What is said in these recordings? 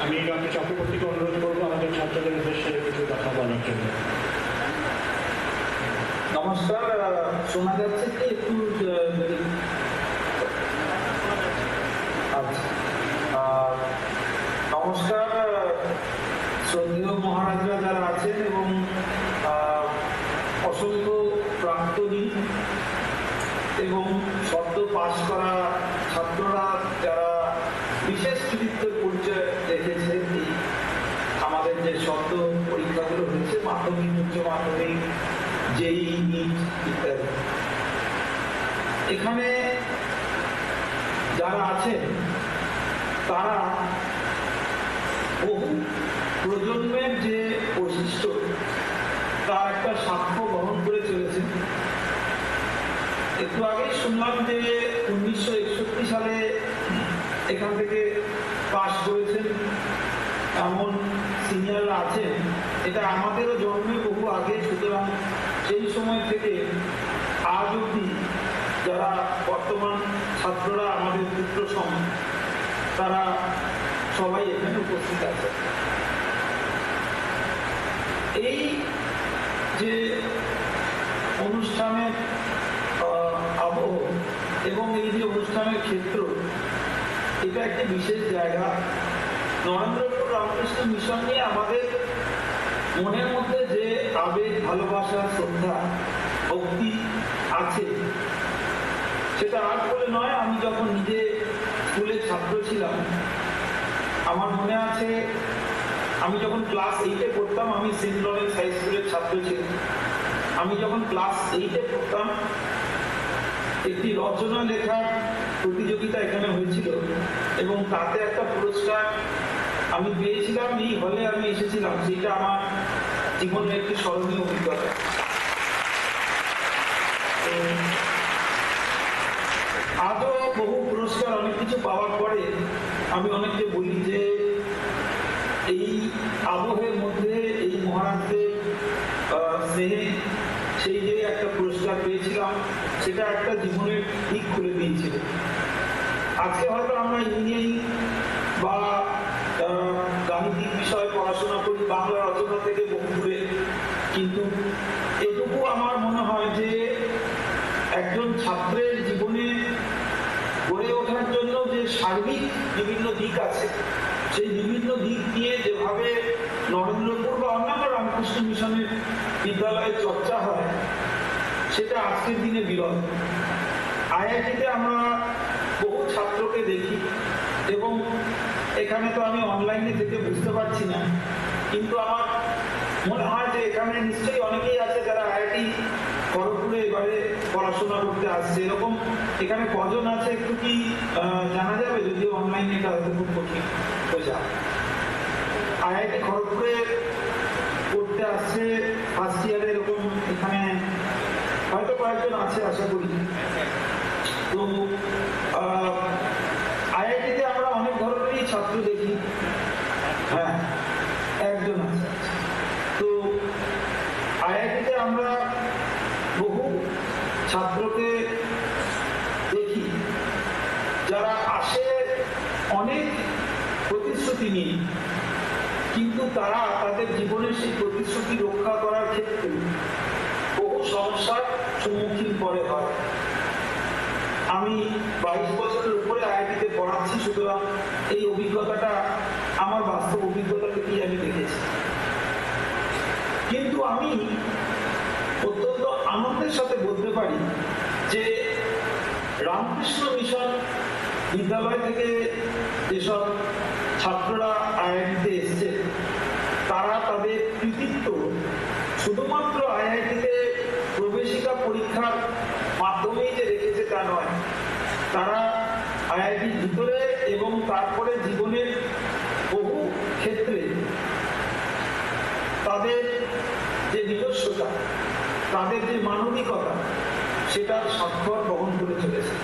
আমি ডক্টর চক্রবর্তীকে অনুরোধ করবো আমাদের ছাত্রদের উদ্দেশ্যে কিছু কথা বলার জন্য। নমস্কার, শোনা যাচ্ছে কি একটু? আচ্ছা, নমস্কার শ্রদ্ধেয় মহারাজরা যারা আছেন এবং অসংখ্য প্রাক্তনী এবং সদ্য পাশ করা ছাত্ররা যারা বিশেষ কৃতিত্বের পরিচয় রেখেছে আমাদের যে সদ্য পরীক্ষাগুলো হয়েছে, মাধ্যমিক, উচ্চ মাধ্যমিক, যেই নিট ইত্যাদি। এখানে যারা আছেন তারা বহু প্রজন্মের যে বৈশিষ্ট্য তার একটা সাক্ষ্য বহন করে চলেছে। একটু আগেই শুনলাম যে 1961 সালে এখান থেকে পাশ করেছেন এমন সিনিয়ররা আছেন। এটা আমাদেরও জন্মে বহু আগে, সুতরাং সেই সময় থেকে আজ অবধি যারা বর্তমান ছাত্ররা আমাদের পুত্র সম, তারা সবাই এখানে উপস্থিত আছে। এই যে অনুষ্ঠানের আবহ এবং এই যে অনুষ্ঠানের ক্ষেত্র, এটা একটি বিশেষ জায়গা। নরেন্দ্রপুর রামকৃষ্ণ মিশন নিয়ে আমাদের মনের মধ্যে যে আবেগ, ভালোবাসা, শ্রদ্ধা, ভক্তি আছে, সেটা আর বলে নয়। আমি যখন নিজে স্কুলে ছাত্র ছিলাম, আমার মনে আছে আমি যখন ক্লাস 8-এ পড়তাম, আমি সেন্ট লরেন্স হাই স্কুলের ছাত্র ছিলাম। আমি যখন ক্লাস 8-এ পড়তাম, একটি রচনা লেখার প্রতিযোগিতা এখানে হয়েছিল এবং তাতে একটা পুরস্কার আমি পেয়েছিলাম। এই হলে আমি এসেছিলাম, সেটা আমার জীবনের একটি স্মরণীয় অভিজ্ঞতা। আজও বহু পুরস্কার, অনেক কিছু পাওয়ার পরে আমি অনেককে বলি যে এই আবহের মধ্যে এই মহারাজদের স্নেহে সেই যে একটা পুরস্কার পেয়েছিলাম, সেটা একটা জীবনের দিক খুলে দিয়েছিল। আজকে হয়তো আমরা ইঞ্জিনিয়ারিং বা গাণিতিক বিষয়ে পড়াশোনা করি, বাংলা রচনা থেকে বহু দূরে, কিন্তু এটুকু আমার মনে হয় যে একজন ছাত্রের জীবনে গড়ে ওঠার জন্য যে সার্বিক বিভিন্ন দিক আছে, সেই বিভিন্ন দিক নিয়ে যেভাবে নরেন্দ্রপুর বা অন্যান্য রামকৃষ্ণ মিশনের বিদ্যালয়ে চর্চা হয়, সেটা আজকের দিনে বিরল। আইআইটিতে আমরা বহু ছাত্রকে দেখি এবং এখানে তো আমি অনলাইনে থেকে বুঝতে পারছি না, কিন্তু আমার মনে হয় যে এখানে নিশ্চয়ই অনেকেই আছে যারা আইআইটি খড়গপুরে এবারে পড়াশোনা করতে আসছে। এরকম এখানে কজন আছে একটু কি জানা যাবে? যদিও অনলাইনে এটা হয়তো খুব কঠিন বোঝা। আইআইটি খড়গপুরে পড়তে আসছে ফার্স্ট ইয়ারে, এরকম এখানে হয়তো কয়েকজন আছে আশা করি। তো আইআইটিতে আমরা অনেক ধরনেরই ছাত্র দেখি। হ্যাঁ, একজন আছে। তো আইআইটিতে আমরা বহু ছাত্রকে দেখি যারা আসে অনেক প্রতিশ্রুতি নিয়ে, কিন্তু তারা তাদের জীবনের সেই প্রতিশ্রুতি রক্ষা করার ক্ষেত্রে বহু সমস্যার সম্মুখীন পরে হয়। আমি 22 বছরের উপরে আইআইটিতে পড়াচ্ছি, সুতরাং এই অভিজ্ঞতাটা আমার বাস্তব অভিজ্ঞতা থেকেই আমি দেখেছি। কিন্তু আমি অত্যন্ত আনন্দের সাথে বলতে পারি যে রামকৃষ্ণ মিশন বিদ্যালয় থেকে যেসব ছাত্ররা আইআইটিতে এসছে, তারা তাদের কৃতিত্ব শুধুমাত্র আইআইটিতে প্রবেশিকা পরীক্ষার মাধ্যমেই যে রেখেছে তা নয়। তারা আইআইটির ভিতরে এবং তারপরে জীবনের বহু ক্ষেত্রে তাদের যে নিজস্বতা, তাদের যে মানবিকতা, সেটার স্বাক্ষর বহন করে চলেছে।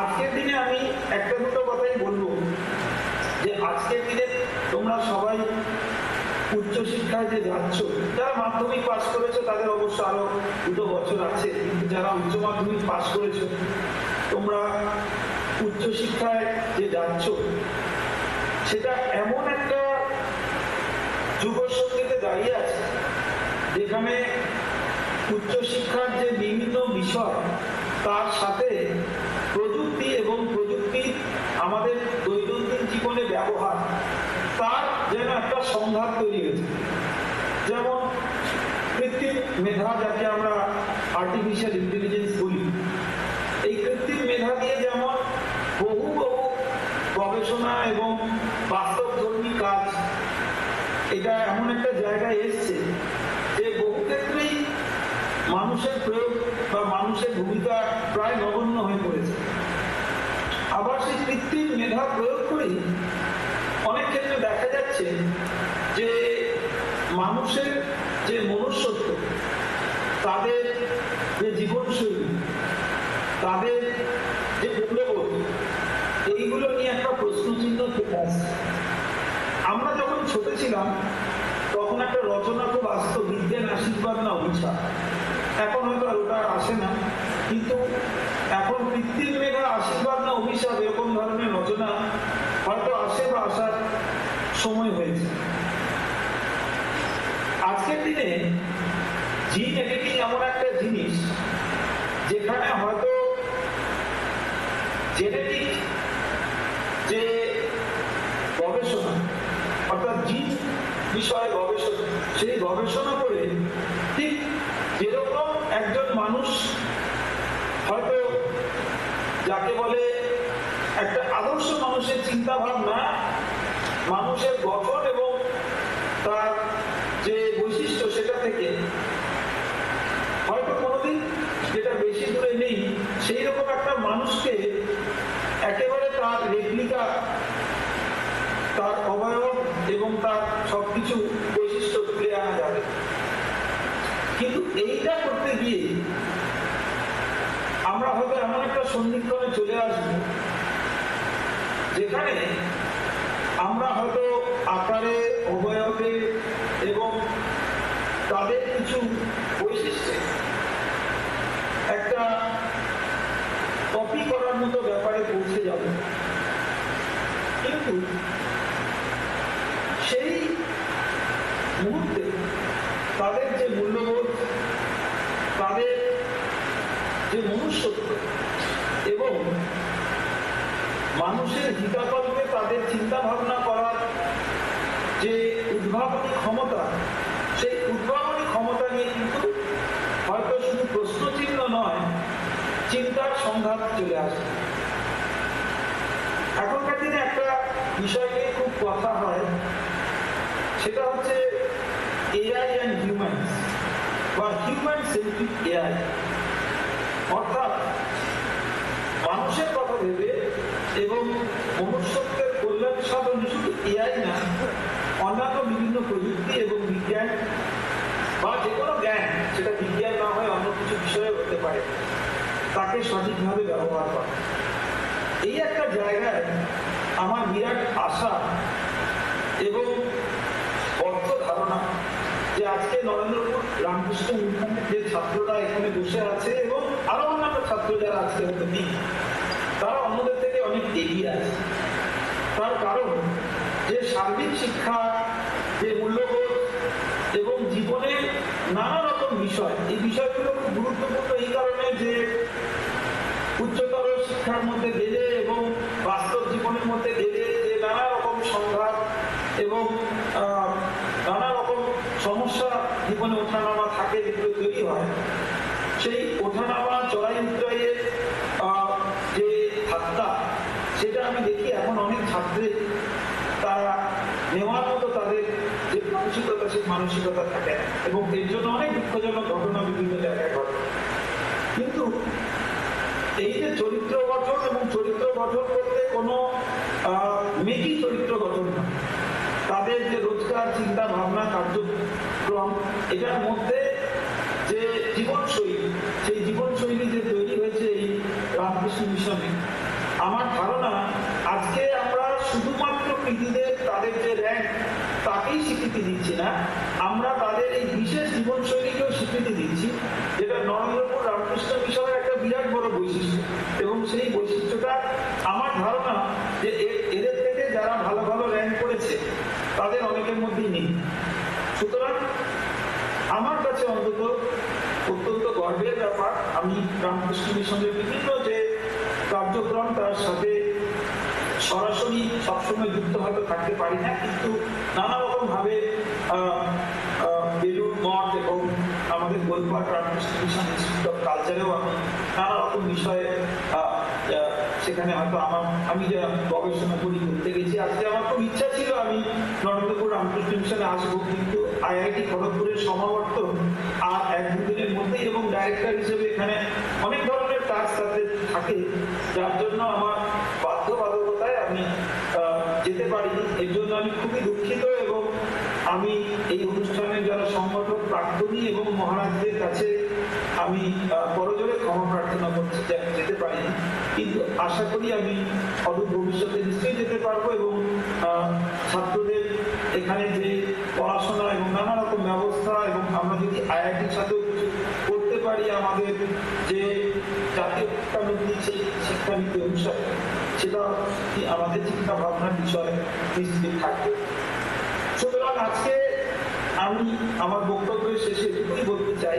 আজকের দিনে আমি একটা দুটো কথাই বলবো যে আজকের দিনে তোমরা সবাই উচ্চশিক্ষায় যে যাচ্ছ, যারা মাধ্যমিক পাশ করেছো তাদের অবশ্য আরো 2 বছর আছে, কিন্তু যারা উচ্চ মাধ্যমিক পাশ করেছো, তোমরা উচ্চশিক্ষায় যে যাচ্ছ, সেটা এমন একটা যুগসঙ্গীতে দাঁড়িয়ে আছে যেখানে উচ্চশিক্ষার যে বিভিন্ন বিষয় তার সাথে প্রযুক্তি এবং প্রযুক্তির আমাদের দৈনন্দিন জীবনে ব্যবহার তার যেন একটা সংঘাত তৈরি হয়েছে। যেমন কৃত্রিম মেধা, যাকে আমরা আর্টিফিশিয়াল ইন্টেলিজেন্স বলি, এই কৃত্রিম মেধা দিয়ে যেমন বহু বহু গবেষণা এবং বাস্তবধর্মী কাজ, এটা এমন একটা জায়গায় এসছে যে বহু ক্ষেত্রেই মানুষের প্রয়োগ বা মানুষের ভূমিকা প্রায় নগণ্য হয়ে পড়েছে। আবার সেই কৃত্রিম মেধা প্রয়োগ করেই অনেক ক্ষেত্রে দেখা যাচ্ছে যে মানুষের যে মনুষ্যত্ব, তাদের যে জীবনশৈলী, তাদের যে মূল্যবোধ, এইগুলো নিয়ে একটা প্রশ্নচিহ্ন থেকে আসছে। আমরা যখন ছোট ছিলাম তখন একটা রচনা খুব আসতো, বিজ্ঞান আশীর্বাদ না অভিশাপ। এখন হয়তো আর ওটা আসে না, কিন্তু এখন কৃত্রিম মেধা আশীর্বাদ না অভিশাপ এরকম ধরনের রচনা হয়তো আসে বা আসার সময় হয়েছে। আজকের দিনে জিন এডিটিং এমন একটা জিনিস যেখানে হয়তো জেনেটিক যে গবেষণা, অর্থাৎ জিন বিষয়ে গবেষণা, সেই গবেষণা করে ঠিক যেরকম একজন মানুষ হয়তো যাকে বলে একটা আদর্শ মানুষের চিন্তা ভাবনা, মানুষের গঠন এবং তার যে বৈশিষ্ট্য, সেটা থেকে হয়তো কোনোদিন, যেটা বেশি দূরে নেই, সেই রকম একটা মানুষকে একেবারে তার রেপ্লিকা, তার অবয়ব এবং তার সবকিছু বৈশিষ্ট্য তুলে আনা যাবে। কিন্তু এইটা করতে গিয়ে আমরা হয়তো এমন একটা সন্ধিক্ষণে চলে আসব যেখানে আমরা হয়তো আকারে, অবয়বে এবং তাদের কিছু বৈশিষ্ট্যে একটা কপি করার মতো ব্যাপারে পৌঁছে যাব। কিন্তু সেই মুহূর্তে তাদের যে মূল্যবোধ, তাদের যে মনুষ্যত্ব এবং মানুষের হিতাকল্পে তাদের চিন্তা ভাবনা করার যে উদ্ভাবনী ক্ষমতা, সেই উদ্ভাবনী ক্ষমতা নিয়ে কিন্তু হয়তো শুধু প্রশ্নচিহ্ন নয়, চিন্তার সংঘাত চলে আসে। এখনকার দিনে একটা বিষয় নিয়ে খুব কথা হয়, সেটা হচ্ছে এআই অ্যান্ড হিউম্যানস বা হিউম্যান সেন্ট্রিক এআই। অর্থাৎ মানুষের কথা ভেবে এবং মনুষ্যত্বের কল্যাণ সাধনে শুধু এআই না, অন্যান্য বিভিন্ন প্রযুক্তি এবং বিজ্ঞান বা যে কোনো জ্ঞান, সেটা বিজ্ঞান না হয় অন্য কিছু বিষয়ে হতে পারে, তাকে সঠিকভাবে ব্যবহার করা। এই একটা জায়গায় আমার বিরাট আশা এবং অর্থ ধারণা যে আজকে নরেন্দ্রপুর রামকৃষ্ণ মিশনের যে ছাত্ররা এখানে বসে আছে এবং আরো অন্যান্য ছাত্র যারা আজকে হতে নেই, তারা অন্যদের থেকে অনেক এগিয়ে আছে। তার কারণ যে সার্বিক শিক্ষা, যে মূল্যবোধ এবং জীবনের নানা রকম বিষয়, এই বিষয়গুলো খুব গুরুত্বপূর্ণ এই কারণে যে উচ্চতর শিক্ষার মধ্যে গেলে এবং বাস্তব জীবনের মধ্যে গেলে যে নানা রকম সংঘাত এবং নানা রকম সমস্যা জীবনে ওঠানামা থাকে, যেগুলো তৈরি হয়, সেই ওঠানামা চড়াই উতরাইয়ের যে ধাক্কা, সেটা আমি দেখি এখন অনেক ছাত্রের তারা নেওয়ার মতো তাদের যে মানসিকতা, সেই মানসিকতা থাকে না এবং এর জন্য অনেক দুঃখজনক ঘটনা বিভিন্ন জায়গায় ঘটে। কিন্তু এই যে চরিত্র গঠন এবং চরিত্র গঠন করতে কোনো মেকি চরিত্র গঠন না, তাদের যে রোজকার চিন্তা ভাবনা কার্যক্রম, এটার মধ্যে যে জীবনশৈলী, সেই জীবনশৈলী যে তৈরি হয়েছে এই রামকৃষ্ণ মিশনে, আমার ধারণা আজকে আমরা শুধুমাত্র কৃতিদের তাদের যে র্যাঙ্ক তাকেই স্বীকৃতি দিচ্ছি না, আমরা তাদের এই বিশেষ জীবনশৈলীকেও স্বীকৃতি দিচ্ছি, যেটা নরেন্দ্রপুর রামকৃষ্ণ মিশনের একটা বিরাট বড় বৈশিষ্ট্য। এবং সেই বৈশিষ্ট্যটা আমার ধারণা যে এদের থেকে যারা ভালো ভালো তাদের অনেকের মধ্যেই নেই। সুতরাং আমার কাছে অন্তত অত্যন্ত গর্বের ব্যাপার, আমি রামকৃষ্ণ মিশনের বিভিন্ন যে কার্যক্রম তার সাথে সরাসরি সবসময় যুক্ত হয়তো থাকতে পারি না, কিন্তু নানা রকম ভাবে বেলুর মঠ এবং আমাদের Golpark Ramakrishna mission institute of কালচারেও আমি নানা রকম বিষয়ে সেখানে হয়তো আমি যা গবেষণা করি করতে গেছি। আজকে আমার খুব ইচ্ছা ছিল আমি নরেন্দ্রপুর রামকৃষ্ণ মিশনে আসবো, কিন্তু আইআইটি খড়গপুরের সমাবর্তন আর 1-2 দিনের মধ্যেই এবং ডাইরেক্টর হিসেবে এখানে অনেক ধরনের কাজ তাতে থাকে, যার জন্য আমার বাধ্যবাধকতায় আমি যেতে পারিনি। এর জন্য আমি খুবই দুঃখিত এবং আমি এই অনুষ্ঠানের যারা সংগঠক প্রাক্তনী এবং মহারাজদের কাছে আমি বড়জোরে ক্ষমা প্রার্থনা করছি যে আমি যেতে পারিনি, কিন্তু আশা করি আমি অদূর ভবিষ্যতে নিশ্চয়ই যেতে পারবো এবং ছাত্রদের এখানে যে পড়াশোনা এবং নানা রকম ব্যবস্থা এবং আমরা যদি আইআইটির সাথেও কিছু করতে পারি আমাদের যে জাতীয় শিক্ষানীতি সেই শিক্ষানীতি অনুসারে, সেটা আমাদের চিন্তা ভাবনার বিষয়ে নিশ্চিত থাকবে। সুতরাং আজকে আমি আমার বক্তব্যের শেষে এটুকুই বলতে চাই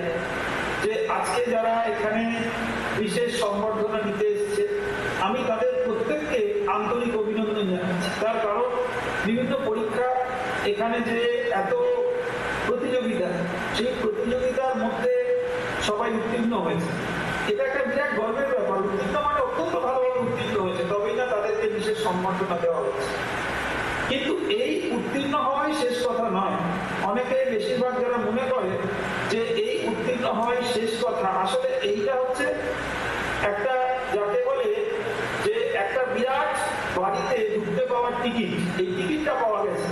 যে আজকে যারা এখানে বিশেষ সম্বর্ধনা নিতে এসেছে আমি তাদের প্রত্যেককে আন্তরিক অভিনন্দন জানাচ্ছি। তার কারণ বিভিন্ন পরীক্ষা এখানে যে এত প্রতিযোগিতা, সেই প্রতিযোগিতার মধ্যে সবাই উত্তীর্ণ হয়েছে, এটা একটা বিরাট গর্বের ব্যাপার। উত্তীর্ণ মানে অত্যন্ত ভালোভাবে উত্তীর্ণ হয়েছে, তবেই না তাদেরকে বিশেষ সম্বর্ধনা দেওয়া হচ্ছে। কিন্তু এই উত্তীর্ণ হওয়াই শেষ কথা নয়। অনেকে বেশিরভাগ যারা মনে করে যে এই উত্তীর্ণ হওয়াই শেষ কথা, আসলে এইটা হচ্ছে একটা যাকে বলে যে একটা বিরাট বাড়িতে ঢুকতে পাওয়ার টিকিট। এই টিকিটটা পাওয়া গেছে,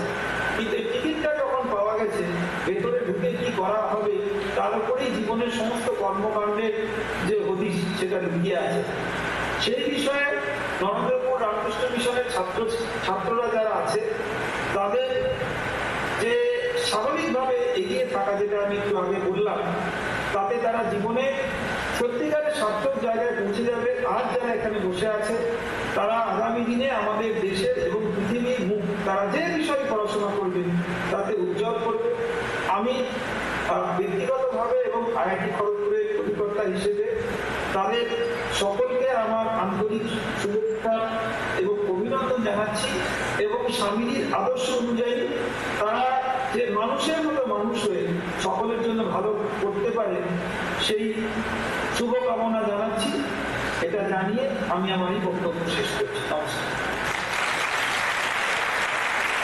কিন্তু এই টিকিটটা যখন পাওয়া গেছে ভেতরে ঢুকে কি করা হবে তার উপরেই জীবনের সমস্ত কর্মকাণ্ডের যে হদিশ সেটা লুকিয়ে আছে। সেই বিষয়ে নরেন্দ্রপুর রামকৃষ্ণ মিশনের ছাত্ররা যারা আছে তাদের যে স্বাভাবিকভাবে এগিয়ে থাকা, যেটা আমি একটু আগে বললাম, তাতে তারা জীবনে সত্যিকারের সার্থক জায়গায় পৌঁছে যাবে। আর যারা এখানে বসে আছে তারা আগামী দিনে আমাদের দেশের এবং পৃথিবীর মুখ তারা যে বিষয়ে পড়াশোনা করবে তাতে উজ্জ্বল করবে। আমি ব্যক্তিগতভাবে এবং আইআইটি খড়গপুরের অধিকর্তা হিসেবে তাদের সকলকে আমার আন্তরিক শুভেচ্ছা এবং অভিনন্দন জানাচ্ছি এবং স্বামীজির আদর্শ অনুযায়ী তারা যে মানুষের মতো মানুষ হয়ে সকলের জন্য ভালো করতে পারে সেই শুভকামনা জানাচ্ছি। এটা জানিয়ে আমি আমার এই বক্তব্য শেষ করছি।